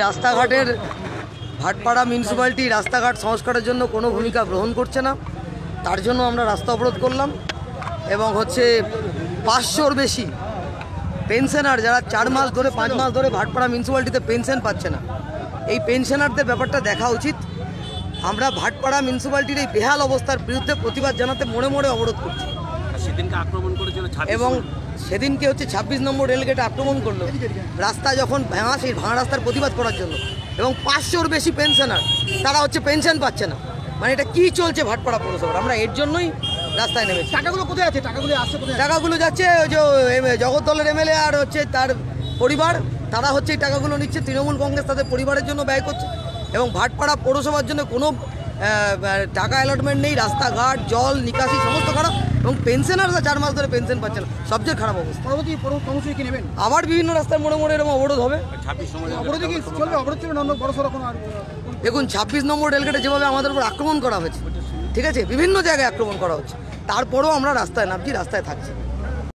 রাস্তাঘাটের ভাটপাড়া মিউনিসিপ্যালিটি রাস্তাঘাট সংস্কারের জন্য কোনো ভূমিকা গ্রহণ করছে না, তার জন্য আমরা রাস্তা অবরোধ করলাম। এবং 500-র বেশি পেনশনার যারা 4 মাস ধরে 5 মাস ধরে ভাটপাড়া মিউনিসিপ্যালিটিতে পেনশন পাচ্ছে না, এই পেনশনারদের ব্যাপারটা দেখা উচিত। আমরা ভাটপাড়া মিউনিসিপ্যালিটির এই বেহাল অবস্থার বিরুদ্ধে প্রতিবাদ জানাতে মোড়ে মোড়ে অবরোধ করছি। সেদিনকে আক্রমণ করেছিল এবং সেদিনকে 26 নম্বর রেলগেটে আক্রমণ করলো রাস্তা যখন ভাঙা, সেই ভাঙা রাস্তার প্রতিবাদ করার জন্য। এবং 500-র বেশি পেনশনার তারা পেনশন পাচ্ছে না। মানে এটা কি চলছে ভাটপাড়া পৌরসভার? আমরা এর জন্যই রাস্তায় নেমেছি। টাকাগুলো কোথায় আছে? টাকাগুলো আসছে কোথায়? টাকাগুলো যাচ্ছে ওই যে জগদ্দলের এমএলএ আর তার পরিবার, তারা এই টাকাগুলো নিচ্ছে। তৃণমূল কংগ্রেস তাদের পরিবারের জন্য ব্যয় করছে। এবং ভাটপাড়া পৌরসভার জন্য কোনো টাকা অ্যালটমেন্ট নেই। রাস্তাঘাট, জল নিকাশি সমস্ত খারাপ। এবং পেনশনাররা 4 মাস ধরে পেনশন পাচ্ছে না, সবচেয়ে খারাপ অবস্থা। পরবর্তী কর্মসূচি কি নেবেন? আবার বিভিন্ন রাস্তায় মোড়ে মোড়ে এরকম অবরোধ হবে। অবরোধে কি চলবে? অবরোধ চলবে না? অন্য বড় সড়ো কোনো? দেখুন, 26 নম্বর রেলগেটে যেভাবে আমাদের উপর আক্রমণ করা হয়েছে, ঠিক আছে, বিভিন্ন জায়গায় আক্রমণ করা হচ্ছে, তারপরেও আমরা রাস্তায় নামছি, রাস্তায় থাকছি।